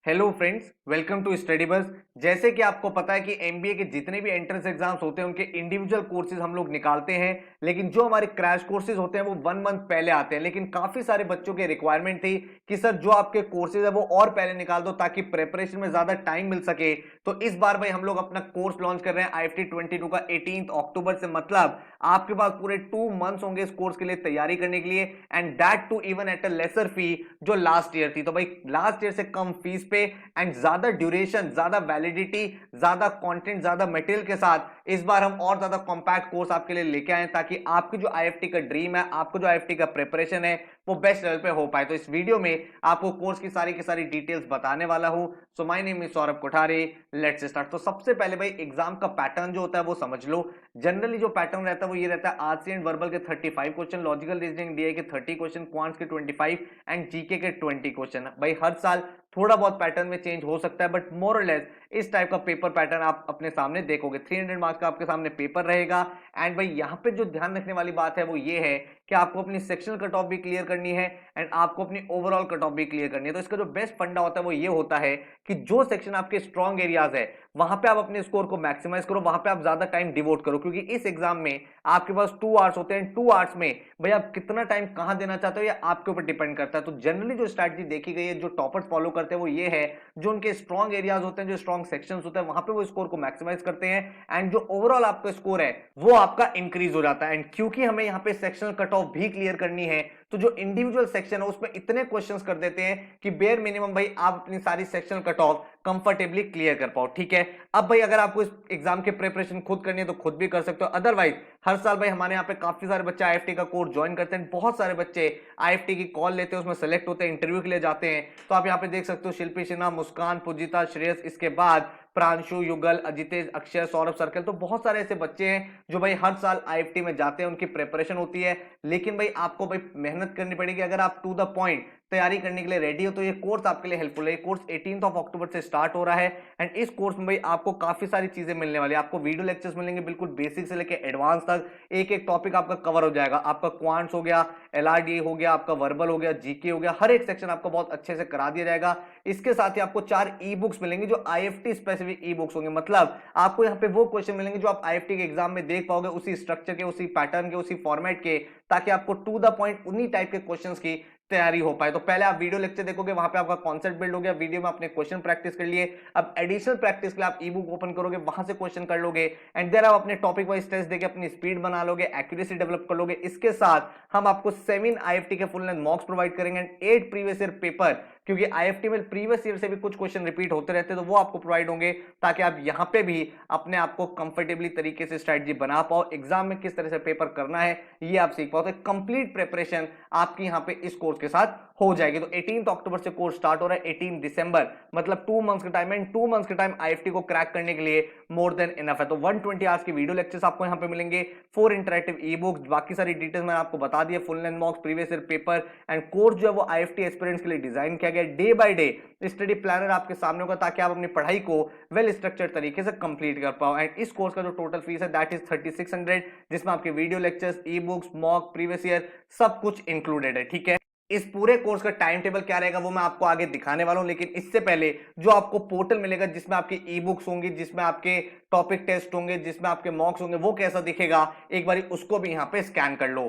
Hello friends, welcome to study bus. जैसे कि आपको पता है कि एमबीए के जितने भी एंट्रेंस एग्जाम्स होते हैं उनके इंडिविजुअल कोर्सेज हम लोग निकालते हैं, लेकिन जो हमारे क्रैश कोर्सेज होते हैं वो 1 मंथ पहले आते हैं। लेकिन काफी सारे बच्चों के रिक्वायरमेंट थी कि सर जो आपके कोर्सेज है वो और पहले निकाल दो ताकि प्रेपरेशन में ज्यादा टाइम मिल सके। तो इस बार भाई हम लोग अपना कोर्स लॉन्च कर रहे हैं IFT 22 का 18 अक्टूबर से। मतलब आपके पास पूरे 2 मंथ्स होंगे इस कोर्स के लिए तैयारी करने के लिए, and that too even at a lesser fee जो लास्ट ईयर थी। तो भाई लास्ट ईयर से कम फीस पे एंड ज्यादा ड्यूरेशन, ज्यादा वैलिडिटी, ज्यादा कंटेंट, ज्यादा मटेरियल के साथ इस बार हम और ज्यादा कॉम्पैक्ट कोर्स आपके लिए लेके आए ताकि आपकी जो आईएफटी का ड्रीम है, आपको जो आईएफटी का प्रिपरेशन है वो बेस्ट लेवल पे हो पाए। तो इस वीडियो में आपको कोर्स की सारी डिटेल्स बताने वाला हूं। So my name is Saurabh Kothare. Let's start. तो सबसे पहले भाई एग्जाम का पैटर्न जो होता है वो समझ लो। जनरली जो पैटर्न रहता है वो ये रहता है, आरसी एंड वर्बल के 35 क्वेश्चन, लॉजिकल रीजनिंग डीआई के 30 क्वेश्चन, क्वांट्स के 25 एंड जीके के 20 क्वेश्चन। भाई हर साल थोड़ा बहुत पैटर्न में चेंज हो सकता है, बट मोर और लेस इस टाइप का पेपर पैटर्न आप अपने सामने देखोगे। 300 मार्क्स का आपके सामने पेपर रहेगा। एंड भाई यहाँ पे जो ध्यान रखने वाली बात है वो ये है कि आपको अपनी सेक्शनल कट ऑफ भी क्लियर करनी है एंड आपको अपनी ओवरऑल कट ऑफ भी क्लियर करनी है। तो इसका जो बेस्ट फंडा होता है वो ये होता है कि जो सेक्शन आपके स्ट्रॉन्ग एरियाज है वहां पे आप अपने स्कोर को मैक्सिमाइज करो, वहां पे आप ज्यादा टाइम डिवोट करो, क्योंकि इस एग्जाम में आपके पास 2 आवर्स होते हैं। 2 आवर्स में भाई आप कितना टाइम कहां देना चाहते हो ये आपके ऊपर डिपेंड करता है। तो जनरली जो स्ट्रैटेजी देखी गई है, जो टॉपर्स फॉलो करते हैं वो ये है, जो उनके स्ट्रॉन्ग एरियाज होते हैं, जो स्ट्रॉन्ग सेक्शंस होते हैं वहां पे वो स्कोर को मैक्सिमाइज करते हैं एंड जो ओवरऑल आपका स्कोर है वो आपका इंक्रीज हो जाता है। एंड क्योंकि हमें यहाँ पे सेक्शनल कट ऑफ भी क्लियर करनी है तो जो इंडिविजुअल सेक्शन है उसमें इतने क्वेश्चंस कर देते हैं कि बेयर मिनिमम भाई आप अपनी सारी sectional cut off comfortably clear कर पाओ। ठीक है, अब भाई अगर आपको इस एग्जाम की प्रिपरेशन खुद करनी है तो खुद भी कर सकते हो। अदरवाइज हर साल भाई हमारे यहाँ पे काफी सारे बच्चे आईएफटी का कोर्स ज्वाइन करते हैं, बहुत सारे बच्चे आईएफटी की कॉल लेते हैं, उसमें सेलेक्ट होते हैं, इंटरव्यू के लिए जाते हैं। तो आप यहाँ पे देख सकते हो शिल्पी सिन्हा, मुस्कान, पूजिता, श्रेयस, इसके बाद प्रांशु, युगल, अजितेश, अक्षय, सौरभ सर्कल। तो बहुत सारे ऐसे बच्चे हैं जो भाई हर साल आईएफटी में जाते हैं, उनकी प्रिपरेशन होती है। लेकिन भाई आपको भाई मेहनत करनी पड़ेगी। अगर आप टू द पॉइंट तैयारी करने के लिए रेडी हो तो ये कोर्स आपके लिए हेल्पफुल है। कोर्स 18 अक्टूबर से स्टार्ट हो रहा है एंड इस कोर्स में भाई आपको काफी सारी चीजें मिलने वाली है। आपको वीडियो लेक्चर्स मिलेंगे बिल्कुल बेसिक से लेकर एडवांस तक। एक एक टॉपिक आपका कवर हो जाएगा। आपका क्वांट्स हो गया, एलआरडी हो गया, आपका वर्बल हो गया, जीके हो गया, हर एक सेक्शन आपको बहुत अच्छे से करा दिया जाएगा। इसके साथ ही आपको 4 ई बुक्स मिलेंगी जो आईएफटी स्पेसिफिक ई बुक्स होंगे। मतलब आपको यहाँ पे वो क्वेश्चन मिलेंगे जो आप आईएफटी के एग्जाम में देख पाओगे, उसी स्ट्रक्चर के, उसी पैटर्न के, उसी फॉर्मेट के, ताकि आपको टू द पॉइंट उन्हीं टाइप के क्वेश्चंस की तैयारी हो पाए। तो पहले आप वीडियो लेक्चर देखोगे, वहां पे आपका कॉन्सेप्ट बिल्ड हो गया, वीडियो में आपने क्वेश्चन प्रैक्टिस कर लिए। अब एडिशनल प्रैक्टिस के लिए आप ई बुक ओपन करोगे, वहां से क्वेश्चन कर लोगे एंड देन आप अपने टॉपिक वाइज टेस्ट देके अपनी स्पीड बना लोगे, एक्यूरेसी डेवलप कर लोगे। इसके साथ हम आपको 7 आईएफटी के फुल लेंथ मॉक्स प्रोवाइड करेंगे एंड 8 प्रीवियस ईयर पेपर, क्योंकि आईएफटी में प्रीवियस ईयर से भी कुछ क्वेश्चन रिपीट होते रहते हैं, तो वो आपको प्रोवाइड होंगे ताकि आप यहां पे भी अपने आप को कंफर्टेबली तरीके से स्ट्रेटजी बना पाओ। एग्जाम में किस तरह से पेपर करना है ये आप सीख पाओ। तो कंप्लीट प्रिपरेशन आपकी यहां पे इस कोर्स के साथ हो जाएगी। तो 18 अक्टूबर से कोर्स स्टार्ट हो रहा है, 18 दिसंबर, मतलब 2 मंथ्स का टाइम है। 2 मंथ्स का टाइम आईएफटी को क्रैक करने के लिए मोर देन इनफ है। तो 120 आवर्स की वीडियो लेक्चर्स आपको यहां पे मिलेंगे, 4 इंटरेक्टिव ई बुक्स, बाकी सारी डिटेल्स मैंने आपको बता दी है, full length मॉक्स, previous year paper and course जो है वो आईएफटी एस्पिरेंट्स के लिए डिजाइन किया गया। Day by day study planner आपके सामने होगा ताकि आप अपनी पढ़ाई को वेल स्ट्रक्चर्ड तरीके से कंप्लीट कर पाओ। एंड इस कोर्स का जो टोटल फीस है दैट इज 3600, जिसमें आपके video lectures, e books, mock, previous year सब कुछ इंक्लूडेड है। ठीक है, इस पूरे कोर्स का टाइम टेबल क्या रहेगा वो मैं आपको आगे दिखाने वाला हूं, लेकिन इससे पहले जो आपको पोर्टल मिलेगा जिसमें आपकी ई बुक्स होंगी, जिसमें आपके टॉपिक टेस्ट होंगे, जिसमें आपके मॉक्स होंगे, वो कैसा दिखेगा एक बार उसको भी यहां पे स्कैन कर लो।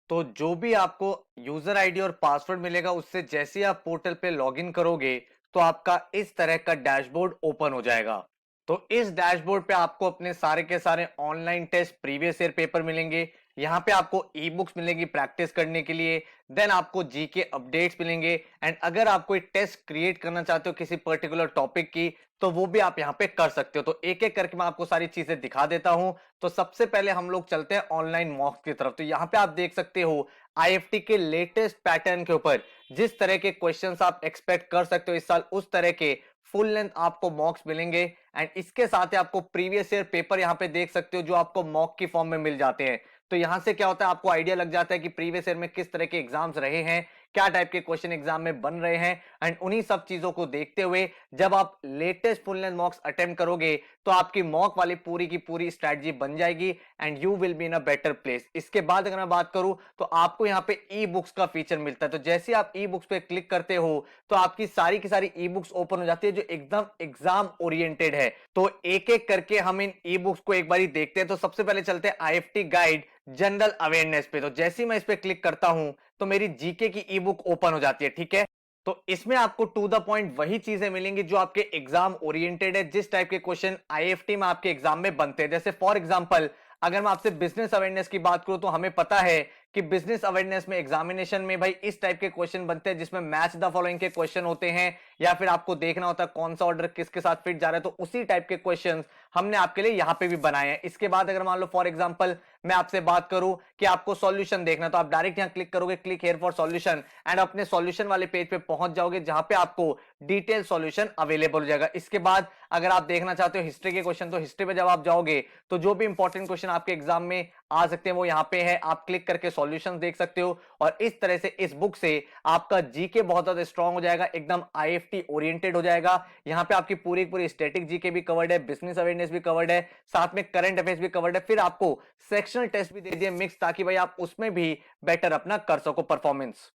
तो जो भी आपको यूजर आईडी और पासवर्ड मिलेगा उससे जैसे ही आप पोर्टल पे लॉगिन करोगे तो आपका इस तरह का डैशबोर्ड ओपन हो जाएगा। तो इस डैशबोर्ड पे आपको अपने सारे के सारे online test, previous year paper मिलेंगे। यहाँ पे आपको ई बुक्स मिलेंगी प्रैक्टिस करने के लिए, देन आपको जीके अपडेट्स मिलेंगे एंड अगर आप कोई टेस्ट क्रिएट करना चाहते हो किसी पर्टिकुलर टॉपिक की तो वो भी आप यहाँ पे कर सकते हो। तो एक एक करके मैं आपको सारी चीजें दिखा देता हूं। तो सबसे पहले हम लोग चलते हैं ऑनलाइन मॉक्स की तरफ। तो यहाँ पे आप देख सकते हो आईएफटी के लेटेस्ट पैटर्न के ऊपर जिस तरह के क्वेश्चंस आप एक्सपेक्ट कर सकते हो इस साल, उस तरह के फुल लेंथ आपको मॉक्स मिलेंगे एंड इसके साथ ही आपको प्रीवियस ईयर पेपर यहाँ पे देख सकते हो जो आपको मॉक की फॉर्म में मिल जाते हैं। तो यहां से क्या होता है, आपको आइडिया लग जाता है कि प्रीवियस ईयर में किस तरह के एग्जाम्स रहे हैं, क्या टाइप के क्वेश्चन एग्जाम में बन रहे हैं, एंड उन्हीं सब चीजों को देखते हुए जब आप लेटेस्ट फुल लेंथ मॉक्स अटेम्प्ट करोगे तो आपकी मॉक वाली पूरी की पूरी स्ट्रैटेजी बन जाएगी and you will be in a better place. इसके बाद अगर मैं बात करूं तो आपको यहाँ पे ई बुक्स का फीचर मिलता है। तो जैसे आप ई बुक्स पे क्लिक करते हो तो आपकी सारी की सारी ई बुक्स ओपन हो जाती है जो एकदम एग्जाम ओरिएंटेड है। तो एक एक करके हम इन ई बुक्स को एक बार देखते हैं। तो सबसे पहले चलते हैं आईएफटी गाइड जनरल अवेयरनेस पे। तो जैसे ही मैं इस पे क्लिक करता हूं तो मेरी जीके की ई बुक ओपन हो जाती है, ठीक है। तो इसमें आपको टू द पॉइंट वही चीजें मिलेंगी जो आपके एग्जाम ओरिएंटेड है, जिस टाइप के क्वेश्चन आईएफटी में आपके एग्जाम में बनते हैं। जैसे फॉर एग्जांपल अगर मैं आपसे बिजनेस अवेयरनेस की बात करूं तो हमें पता है कि बिजनेस अवेयरनेस में एग्जामिनेशन में भाई इस टाइप के क्वेश्चन बनते हैं जिसमें मैच द फॉलोइंग के क्वेश्चन होते हैं, या फिर आपको देखना होता है कौन सा ऑर्डर किसके साथ फिट जा रहा है। तो उसी टाइप के क्वेश्चंस हमने आपके लिए यहां पे भी बनाए हैं। इसके बाद अगर मान लो फॉर एग्जांपल मैं आपसे बात करूं कि आपको सॉल्यूशन देखना, तो आप डायरेक्ट यहां क्लिक करोगे click here for solution and अपने सॉल्यूशन वाले पेज पे पहुंच जाओगे जहां पे आपको डिटेल सॉल्यूशन अवेलेबल हो जाएगा। इसके बाद अगर आप देखना चाहते हो हिस्ट्री के क्वेश्चन, तो हिस्ट्री पे जब आप जाओगे तो जो भी इंपॉर्टेंट क्वेश्चन आपके एग्जाम में आ सकते हैं वो यहाँ पे है, आप क्लिक करके सॉल्यूशंस देख सकते हो। और इस तरह से इस बुक से आपका जीके बहुत ज्यादा स्ट्रांग हो जाएगा, एकदम आईएफटी ओरिएंटेड हो जाएगा। यहाँ पे आपकी पूरी पूरी स्टैटिक जीके भी कवर्ड है, बिजनेस अवेयरनेस भी कवर्ड है, साथ में करंट अफेयर्स भी कवर्ड है। फिर आपको सेक्शनल टेस्ट भी दे दिए मिक्स, ताकि भाई आप उसमें भी बेटर अपना कर सको परफॉर्मेंस।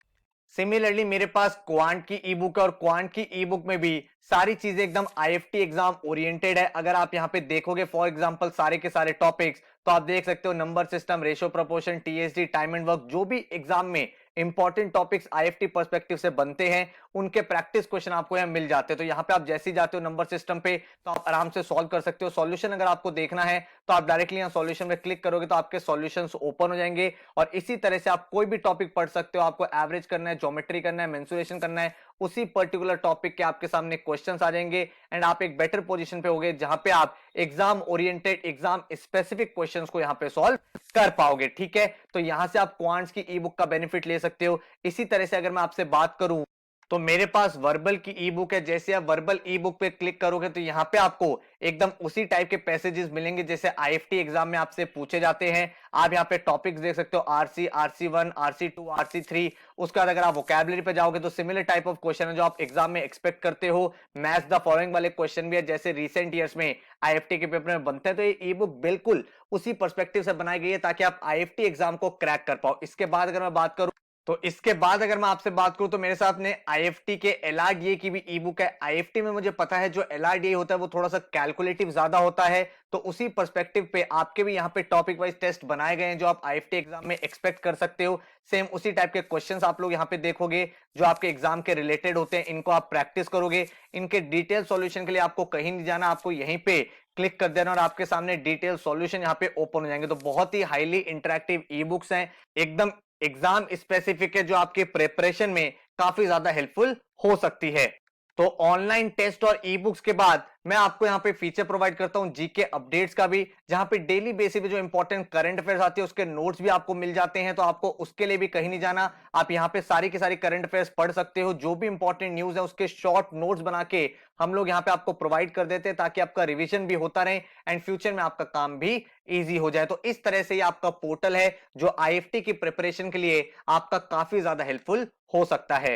सिमिलरली मेरे पास क्वांट की ई बुक है और क्वांट की ई बुक में भी सारी चीजें एकदम आईएफटी एग्जाम ओरिएंटेड है। अगर आप यहां पे देखोगे फॉर एग्जांपल सारे के सारे टॉपिक्स, तो आप देख सकते हो number system, ratio proportion, TSD, time and work, जो भी एग्जाम में इंपॉर्टेंट टॉपिक्स आईएफटी पर्सपेक्टिव से बनते हैं उनके प्रैक्टिस क्वेश्चन आपको यहाँ मिल जाते हैं। तो यहाँ पे आप जैसे ही जाते हो नंबर सिस्टम पे तो आप आराम से सॉल्व कर सकते हो। सॉल्यूशन अगर आपको देखना है तो आप डायरेक्टली यहाँ सॉल्यूशन पे क्लिक करोगे तो आपके सॉल्यूशंस ओपन हो जाएंगे और इसी तरह से आप कोई भी टॉपिक पढ़ सकते हो। आपको एवरेज करना है, ज्योमेट्री करना है, मेंसुरेशन करना है, उसी पर्टिकुलर टॉपिक के आपके सामने क्वेश्चंस आ जाएंगे एंड आप एक बेटर पोजीशन पे होगे जहां पे आप exam oriented, exam specific questions को यहां पे सॉल्व कर पाओगे, ठीक है। तो यहां से आप क्वांट्स की ई बुक का बेनिफिट ले सकते हो। इसी तरह से अगर मैं आपसे बात करूं तो मेरे पास वर्बल की ई बुक है। जैसे आप वर्बल ई बुक पे क्लिक करोगे तो यहाँ पे आपको एकदम उसी टाइप के पैसेजेस मिलेंगे जैसे आईएफटी एग्जाम में आपसे पूछे जाते हैं। आप यहाँ पे टॉपिक्स देख सकते हो, आरसी, आरसी1, आरसी2, आरसी3। उसके बाद अगर आप वोकैबुलरी पे जाओगे तो सिमिलर टाइप ऑफ क्वेश्चन है जो आप एग्जाम में एक्सपेक्ट करते हो। मैच द फॉलोइंग वाले क्वेश्चन भी है जैसे रिसेंट ईयर्स में आईएफटी के पेपर में बनते हैं। तो ये ई बुक बिल्कुल उसी पर्सपेक्टिव से बनाई गई है ताकि आप आईएफटी एग्जाम को क्रैक कर पाओ। इसके बाद अगर मैं बात करूं तो इसके बाद अगर मैं आपसे बात करूं तो मेरे साथ में आईएफटी के एलआरडीए की भी ई बुक है। आईएफटी में मुझे पता है जो एलआरडीए होता है वो थोड़ा सा कैलकुलेटिव ज्यादा होता है, तो उसी पर्सपेक्टिव पे आपके भी यहाँ पे टॉपिक वाइज टेस्ट बनाए गए हैं जो आप आईएफटी एग्जाम में एक्सपेक्ट कर सकते हो। सेम उसी टाइप के क्वेश्चंस आप लोग यहाँ पे देखोगे जो आपके एग्जाम के रिलेटेड होते हैं, इनको आप प्रैक्टिस करोगे। इनके डिटेल सॉल्यूशन के लिए आपको कहीं नहीं जाना, आपको यहीं पे क्लिक कर देना और आपके सामने डिटेल सॉल्यूशन यहाँ पे ओपन हो जाएंगे। तो बहुत ही हाईली इंटरेक्टिव ई बुक्स हैं, एकदम एग्जाम स्पेसिफिक है, जो आपके प्रिपरेशन में काफी ज्यादा हेल्पफुल हो सकती है। तो ऑनलाइन टेस्ट और ई बुक्स के बाद मैं आपको यहाँ पे फीचर प्रोवाइड करता हूँ जीके अपडेट्स का भी, जहां पे डेली बेसिस पे जो इंपॉर्टेंट करंट अफेयर्स आती है उसके नोट्स भी आपको मिल जाते हैं। तो आपको उसके लिए भी कहीं नहीं जाना, आप यहाँ पे सारी की सारी करंट अफेयर्स पढ़ सकते हो। जो भी इंपॉर्टेंट न्यूज है उसके शॉर्ट नोट्स बना के हम लोग यहाँ पे आपको प्रोवाइड कर देते हैं ताकि आपका रिविजन भी होता रहे एंड फ्यूचर में आपका काम भी इजी हो जाए। तो इस तरह से ये आपका पोर्टल है जो आईएफटी की प्रिपरेशन के लिए आपका काफी ज्यादा हेल्पफुल हो सकता है।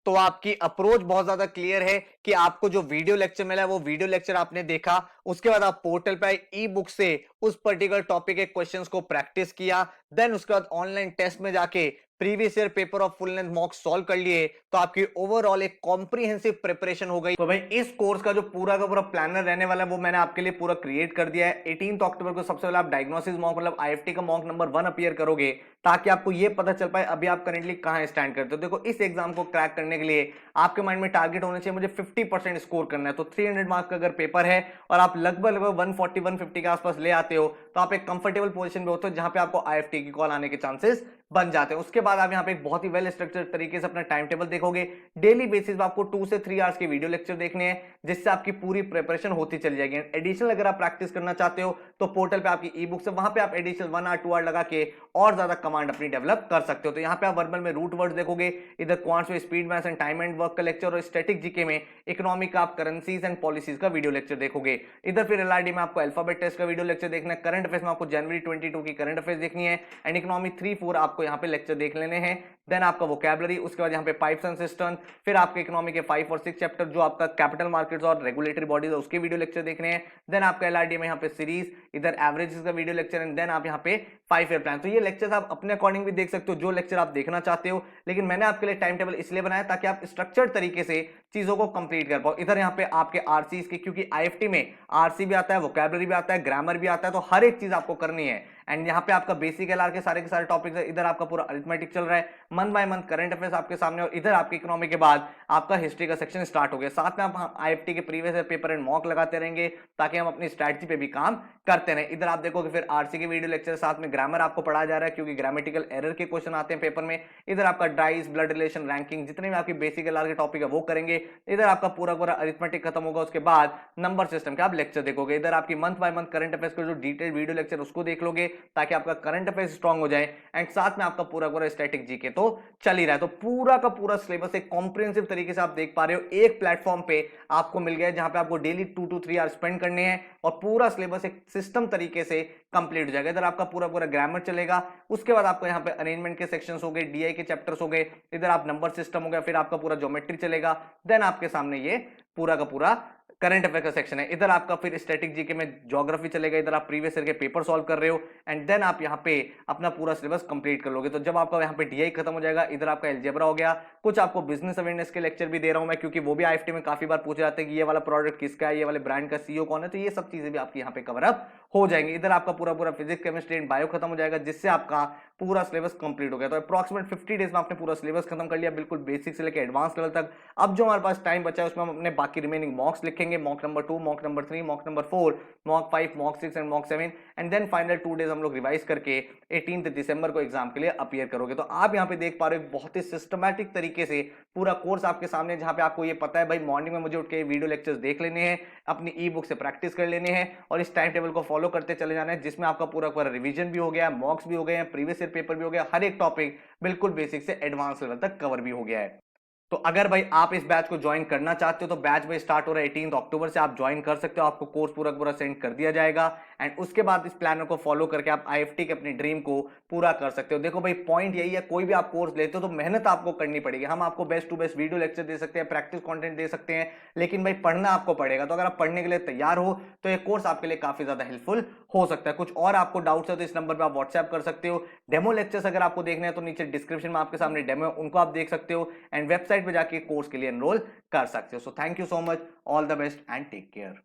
तो आपकी अप्रोच बहुत ज्यादा क्लियर है कि आपको जो वीडियो लेक्चर मिला है वो वीडियो लेक्चर आपने देखा, उसके बाद आप पोर्टल पे ई बुक से उस पर्टिकुलर टॉपिक के क्वेश्चंस को प्रैक्टिस किया, देन उसके बाद ऑनलाइन टेस्ट में जाके previous year paper of full length mock solve कर लिए। तो आपकी ओवरऑल एक कॉम्प्रिहेंसिव प्रिपरेशन हो गई। तो भाई इस कोर्स का जो पूरा का पूरा प्लानर रहने वाला है वो मैंने आपके लिए पूरा क्रिएट कर दिया है। 18 अक्टूबर को सबसे पहले आप डायग्नोसिस मॉक मतलब आईएफटी का मॉक नंबर 1 अपीयर करोगे ताकि आपको ये पता चल पाए अभी आप करेंटली कहां स्टैंड करते हो। देखो इस एग्जाम को क्रैक करने के लिए आपके माइंड में टारगेट होना चाहिए मुझे 50% स्कोर करना है। तो 300 मार्क्स का अगर पेपर है और आप लगभग 140 150 के आसपास ले आते हो तो आप एक कंफर्टेबल पोजीशन में होते हो जहां पे आपको आईएफटी की कॉल आने के चांसेस बन जाते हैं। उसके बाद आप यहाँ पे एक बहुत ही वेल स्ट्रक्चर्ड तरीके से अपना टाइम टेबल देखोगे। डेली बेसिस पे आपको 2 से 3 आवर्स के वीडियो लेक्चर देखने हैं जिससे आपकी पूरी प्रिपरेशन होती चली जाएगी। एडिशनल अगर आप प्रैक्टिस करना चाहते हो तो पोर्टल पे आपकी ई बुक्स है, वहां पे आप एडिशनल 1 आवर 2 आवर लगा के और ज्यादा कमांड अपनी डेवलप कर सकते हो। तो यहाँ पे आप वर्बल में रूट वर्ड्स देखोगे, इधर क्वांट्स में speed maths and time and work का लेक्चर और स्टैटिक जीके में इकोनॉमिक का आप करेंसीज एंड पॉलिसीज का वीडियो लेक्चर देखोगे। इधर फिर एलआरडी में आपको अल्फाबेट टेस्ट का वीडियो लेक्चर देखना है, करंट अफेयर्स में आपको जनवरी 22 की करंट अफेयर्स देखनी है एंड इकोनॉमी 3-4 आपको आपको यहाँ पे लेक्चर देख लेने हैं। देन आपका वोकैबुलरी, उसके बाद यहाँ पे पाइप्स एंड सिस्टम, फिर आपके इकोनॉमी के 5 और 6 चैप्टर जो आपका कैपिटल मार्केट्स और रेगुलेटरी बॉडीज है उसके वीडियो लेक्चर देखने हैं। देन आपका एलआरडी में यहाँ पे सीरीज, इधर एवरेजेस का वीडियो लेक्चर एंड देन आप यहाँ पे 5 ईयर प्लान। तो ये लेक्चर्स आप अपने अकॉर्डिंग भी देख सकते हो जो लेक्चर आप देखना चाहते हो, लेकिन मैंने आपके लिए टाइम टेबल इसलिए बनाया ताकि आप स्ट्रक्चर्ड तरीके से चीजों को कंप्लीट कर पाओ। इधर यहाँ पे आपके आरसीज के, क्योंकि आईएफटी में आरसी भी आता है, वोकैबुलरी भी आता है, ग्रामर भी आता है, तो हर एक चीज आपको करनी है। एंड यहाँ पे आपका बेसिक एलआर के सारे टॉपिक्स है। इधर आपका पूरा अरिथमेटिक चल रहा है, month by month current affairs आपके सामने, और इधर आपके इकोनॉमी के बाद आपका हिस्ट्री का सेक्शन स्टार्ट हो गया। साथ में आप आईएफटी के प्रीवियस पेपर एंड मॉक लगाते रहेंगे ताकि हम अपनी स्ट्रैटेजी पे भी काम करते रहे। इधर आप देखोगे फिर आरसी के वीडियो लेक्चर, साथ में ग्रामर आपको पढ़ाया जा रहा है क्योंकि ग्रामेटिकल एरर के क्वेश्चन आते हैं पेपर में। इधर आपका ड्राइस, ब्लड रिलेशन, रैंकिंग, जितने भी आपकी बेसिक एलआर के टॉपिक है वो करेंगे। इधर आपका पूरा अरिथमेटिक खत्म होगा, उसके बाद नंबर सिस्टम के आप लेक्चर देखोगे। इधर आपकी month by month current affairs का जो डिटेल वीडियो लेक्चर उसको देख लोगे ताकि आपका करंट अफेयर्स स्ट्रांग हो जाए। एंड साथ में आपका पूरा स्टैटिक जीके तो चल ही रहा है। तो पूरा का पूरा सिलेबस एक कॉम्प्रिहेंसिव तरीके से आप देख पा रहे हो, एक प्लेटफॉर्म पे आपको मिल गया है जहां पे आपको डेली 2 to 3 आवर स्पेंड करने हैं और पूरा सिलेबस एक सिस्टम तरीके से कंप्लीट हो जाएगा। इधर आपका पूरा ग्रामर चलेगा, उसके बाद आपको यहाँ पे अरेंजमेंट के सेक्शंस हो गए, डीआई के चैप्टर्स हो गए, इधर आप नंबर सिस्टम हो गया, फिर आपका पूरा ज्योमेट्री चलेगा। देन आपके सामने ये पूरा का पूरा करंट अफेयर का सेक्शन है। इधर आपका फिर स्टैटिक जीके में ज्योग्राफी चलेगा, इधर आप प्रीवियस ईयर के पेपर सॉल्व कर रहे हो एंड देन आप यहाँ पे अपना पूरा सिलेबस कंप्लीट कर लोगे। तो जब आपका यहाँ पे डीआई खत्म हो जाएगा, इधर आपका अलजेब्रा हो गया, कुछ आपको बिजनेस अवेयरनेस के लेक्चर भी दे रहा हूं मैं क्योंकि वो भी आईएफटी में काफी बार पूछे जाते हैं कि ये वाला प्रोडक्ट किसका है, ये वाले ब्रांड का सीईओ कौन है, तो ये सब चीजें भी आपकी यहाँ पे कवर अप हो जाएंगे। इधर आपका पूरा फिजिक्स, केमिस्ट्री एंड बायो खत्म हो जाएगा, जिससे आपका पूरा सिलेबस कंप्लीट हो गया। तो अप्रॉक्सीमेट 50 डेज में आपने पूरा सिलेबस खत्म कर लिया, बिल्कुल बेसिक से लेकर एडवांस लेवल तक। अब जो हमारे पास टाइम बचा है उसमें हम अपने बाकी रिमेनिंग मॉक्स लिखेंगे, mock number 2, mock number 3, mock number 4, mock 5, mock 6 and mock 7 and then final 2 days हम लोग रिवाइज करके 18 दिसंबर को एग्जाम के लिए अपीयर करोगे। तो आप यहाँ पे देख पा रहे हो बहुत ही सिस्टमैटिक तरीके से पूरा कोर्स आपके सामने, जहां पे आपको ये पता है भाई मॉर्निंग में मुझे उठ के वीडियो लेक्चर्स देख लेने हैं, अपनी ई बुक से प्रैक्टिस कर लेने हैं और इस टाइम टेबल को फॉलो करते चले जाना है, जिसमें आपका पूरा रिवीजन भी हो गया, मॉक्स भी हो गए हैं, प्रीवियस ईयर पेपर भी हो गया, हर एक टॉपिक बिल्कुल बेसिक से एडवांस लेवल तक कवर भी हो गया है। तो अगर भाई आप इस बैच को ज्वाइन करना चाहते हो तो बैच भाई स्टार्ट हो रहा है 18 अक्टूबर से, आप ज्वाइन कर सकते हो, आपको कोर्स पूरा सेंड कर दिया जाएगा एंड उसके बाद इस प्लानर को फॉलो करके आप आईएफटी के अपनी ड्रीम को पूरा कर सकते हो। देखो भाई पॉइंट यही है, कोई भी आप कोर्स लेते हो तो मेहनत आपको करनी पड़ेगी। हम आपको best to best video lecture दे सकते हैं, प्रैक्टिस कंटेंट दे सकते हैं, लेकिन भाई पढ़ना आपको पड़ेगा। तो अगर आप पढ़ने के लिए तैयार हो तो ये कोर्स आपके लिए काफी ज्यादा हेल्पफुल हो सकता है। कुछ और आपको डाउट्स है तो इस नंबर पर आप व्हाट्सएप कर सकते हो। डेमो लेक्चर्स अगर आपको देखने हैं तो नीचे डिस्क्रिप्शन में आपके सामने डेमो, उनको आप देख सकते हो एंड वेबसाइट पे जाके कोर्स के लिए एनरोल कर सकते हो। So thank you so much, all the best and take care.